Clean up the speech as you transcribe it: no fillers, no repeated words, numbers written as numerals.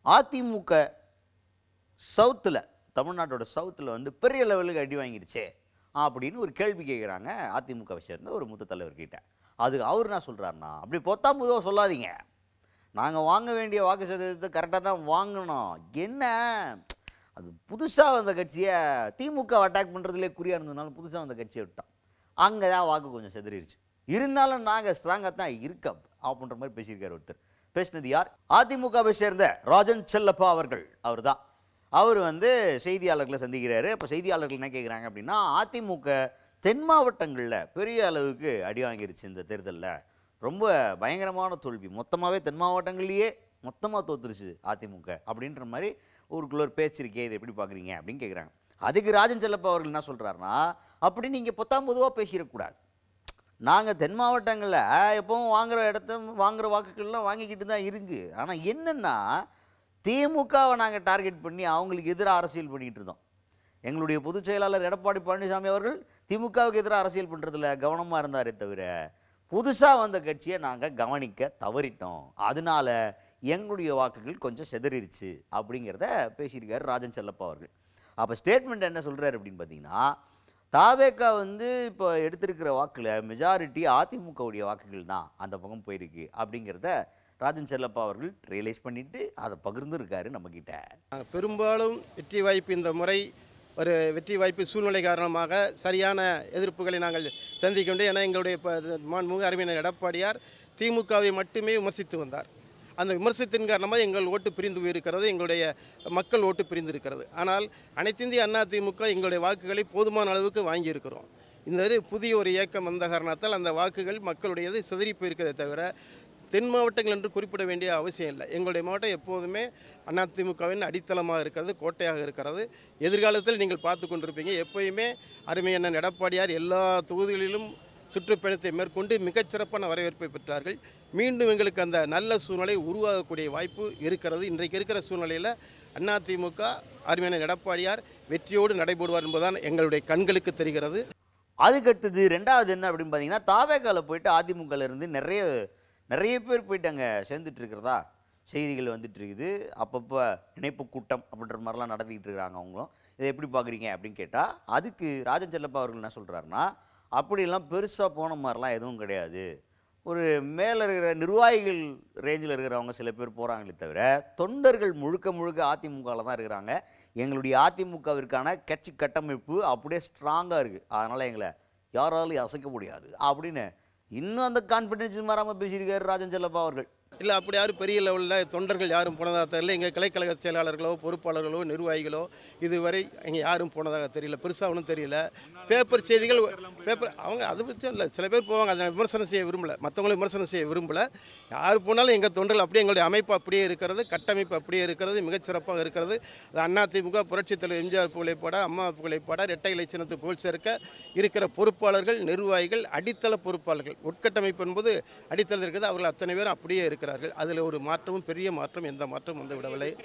அதிமுக சவுத்தில், தமிழ்நாட்டோட சவுத்தில் வந்து பெரிய லெவலுக்கு அடி வாங்கிடுச்சே அப்படின்னு ஒரு கேள்வி கேட்குறாங்க அதிமுகவை சேர்ந்த ஒரு மூத்த தலைவர்கிட்ட. அதுக்கு அவர் என்ன சொல்கிறாருன்னா, அப்படி பொத்தாம் பொதுவாக சொல்லாதீங்க, நாங்கள் வாங்க வேண்டிய வாக்கு சதவீதத்தை கரெக்டாக தான் வாங்கினோம். என்ன அது புதுசாக வந்த கட்சியை திமுக அட்டாக் பண்ணுறதுலே குறியாக இருந்ததுனால புதுசாக வந்த கட்சியை விட்டோம், அங்கே தான் வாக்கு கொஞ்சம் செதறிடுச்சு, இருந்தாலும் நாங்கள் ஸ்ட்ராங்காக தான் இருக்கோம் அப்படின்ற மாதிரி பேசியிருக்காரு ஒருத்தர். பேசினது யார்? அதிமுகவை சேர்ந்த ராஜன் செல்லப்பா அவர்கள். அவர் தான். அவர் வந்து செய்தியாளர்களை சந்திக்கிறாரு. இப்போ செய்தியாளர்கள் என்ன கேட்குறாங்க அப்படின்னா, அதிமுக தென் மாவட்டங்களில் பெரிய அளவுக்கு அடி வாங்கிருச்சு இந்த தேர்தலில், ரொம்ப பயங்கரமான தோல்வி, மொத்தமாகவே தென் மாவட்டங்கள்லேயே மொத்தமாக தோத்துருச்சு அதிமுக அப்படின்ற மாதிரி ஊருக்குள்ள ஒரு பேச்சு இருக்கே, இதை எப்படி பார்க்குறீங்க அப்படின்னு கேட்குறாங்க. அதுக்கு ராஜன் செல்லப்பா அவர்கள் என்ன சொல்கிறாருன்னா, அப்படி நீங்கள் பொத்தாம் பொதுவாக பேசிடக்கூடாது, நாங்கள் தென் மாவட்டங்களில் எப்போவும் வாங்குகிற வாங்குகிற வாக்குகள்லாம் வாங்கிக்கிட்டு தான் இருக்குது. ஆனால் என்னென்னா திமுகவை நாங்கள் டார்கெட் பண்ணி அவங்களுக்கு எதிராக அரசியல் பண்ணிகிட்டு இருந்தோம். எங்களுடைய பொதுச் செயலாளர் எடப்பாடி பழனிசாமி அவர்கள் திமுகவுக்கு எதிராக அரசியல் பண்ணுறதுல கவனமாக இருந்தாரே தவிர புதுசாக வந்த கட்சியை நாங்கள் கவனிக்க தவறிட்டோம், அதனால எங்களுடைய வாக்குகள் கொஞ்சம் செதறிடுச்சு அப்படிங்கிறத பேசியிருக்காரு ராஜன் செல்லப்பா அவர்கள். அப்போ ஸ்டேட்மெண்ட் என்ன சொல்கிறாரு அப்படின்னு பார்த்தீங்கன்னா, தாவேக்கா வந்து இப்போ எடுத்திருக்கிற வாக்கில் மெஜாரிட்டி அதிமுகவுடைய வாக்குகள் தான் அந்த பக்கம் போயிருக்கு அப்படிங்கிறத ராஜன் செல்லப்பா அவர்கள் ரியலைஸ் பண்ணிவிட்டு அதை பகிர்ந்துருக்காரு நம்மக்கிட்ட. பெரும்பாலும் வெற்றி வாய்ப்பு இந்த முறை ஒரு வெற்றி வாய்ப்பு சூழ்நிலை காரணமாக சரியான எதிர்ப்புகளை நாங்கள் சந்திக்க வேண்டும். ஏன்னா எங்களுடைய மாண்புமிகு அறிவியர் எடப்பாடியார் திமுகவை மட்டுமே விமர்சித்து வந்தார். அந்த விமர்சனத்தின் காரணமாக எங்கள் ஓட்டு பிரிந்து போயிருக்கிறது, எங்களுடைய மக்கள் ஓட்டு பிரிந்து இருக்கிறது. ஆனால் அனைத்திந்திய அண்ணா திமுக எங்களுடைய வாக்குகளை போதுமான அளவுக்கு வாங்கியிருக்கிறோம். இந்த புதிய ஒரு இயக்கம் வந்த காரணத்தால் அந்த வாக்குகள் மக்களுடையது சிதறி போயிருக்கிறதே தவிர தென் மாவட்டங்கள் என்று குறிப்பிட வேண்டிய அவசியம் இல்லை. எங்களுடைய மாவட்டம் எப்போதுமே அதிமுகவின் அடித்தளமாக இருக்கிறது, கோட்டையாக இருக்கிறது. எதிர்காலத்தில் நீங்கள் பார்த்து கொண்டிருப்பீங்க, எப்போயுமே அருமையண்ணன் எடப்பாடியார் எல்லா தொகுதிகளிலும் சுற்றுப்பயணத்தை மேற்கொண்டு மிகச்சிறப்பான வரவேற்பை பெற்றார்கள். மீண்டும் எங்களுக்கு அந்த நல்ல சூழ்நிலை உருவாகக்கூடிய வாய்ப்பு இருக்கிறது. இன்றைக்கு இருக்கிற சூழ்நிலையில் அதிமுக அருமையண்ணன் எடப்பாடியார் வெற்றியோடு நடைபெறுவார் என்பதுதான் எங்களுடைய கண்களுக்கு தெரிகிறது. அதுக்கடுத்தது ரெண்டாவது என்ன அப்படின்னு பார்த்தீங்கன்னா, தாவேக்காவில் போயிட்டு அதிமுகலேருந்து நிறைய பேர் போயிட்டு அங்கே சேர்ந்துட்டு இருக்கிறதா செய்திகள் வந்துட்டு இருக்குது. அப்பப்போ இணைப்பு கூட்டம் அப்படின்ற மாதிரிலாம் நடத்திக்கிட்டு இருக்கிறாங்க அவங்களும். இதை எப்படி பார்க்குறீங்க அப்படின்னு கேட்டால், அதுக்கு ராஜன் செல்லப்பா அவர்கள் என்ன சொல்கிறாருன்னா, அப்படிலாம் பெருசாக போன மாதிரிலாம் எதுவும் கிடையாது, ஒரு மேலே இருக்கிற நிர்வாகிகள் ரேஞ்சில் இருக்கிறவங்க சில பேர் போகிறாங்களே தவிர தொண்டர்கள் முழுக்க அதிமுகவில் தான் இருக்கிறாங்க. எங்களுடைய அதிமுகவிற்கான கட்சி கட்டமைப்பு அப்படியே ஸ்ட்ராங்காக இருக்குது, அதனால் எங்களை யாராலும் அசைக்க முடியாது அப்படின்னு இன்னும் அந்த கான்ஃபிடென்ஸ் மாறாமல் பேசியிருக்காரு ராஜன் செல்லப்பா அவர்கள். இல்லை, அப்படி யாரும் பெரிய லெவலில் தொண்டர்கள் யாரும் போனதாக தெரியல. எங்கள் கிளைக்கழக செயலாளர்களோ பொறுப்பாளர்களோ நிர்வாகிகளோ இதுவரை இங்கே யாரும் போனதாக தெரியல, பெருசாக ஒன்றும் தெரியல. பேப்பர் செய்திகள் அவங்க அது பற்றி இல்லை, சில பேர் போவாங்க, அதை விமர்சனம் செய்ய விரும்பலை, மற்றவங்களும் விமர்சனம் செய்ய விரும்பலை. யார் போனாலும் எங்கள் தொண்டர்கள் அப்படியே எங்களுடைய அமைப்பு அப்படியே இருக்கிறது, கட்டமைப்பு அப்படியே இருக்கிறது, மிகச்சிறப்பாக இருக்கிறது. அது அதிமுக புரட்சித் தலைவர் எம்ஜிஆர் புகழைப்பாட, அம்மா புகழைப்பாட, இரட்டை இலை சின்னத்தை புகழ் சேர்க்க இருக்கிற பொறுப்பாளர்கள் நிர்வாகிகள் அடித்தள பொறுப்பாளர்கள், உட்கட்டமைப்பு என்பது அடித்தளம் இருக்கிறது, அவர்கள் அத்தனை பேரும் அப்படியே இருக்கிறார்கள். அதில் ஒரு மாற்றமும் பெரிய மாற்றம் எந்த மாற்றமும் வந்து விடவில்லை.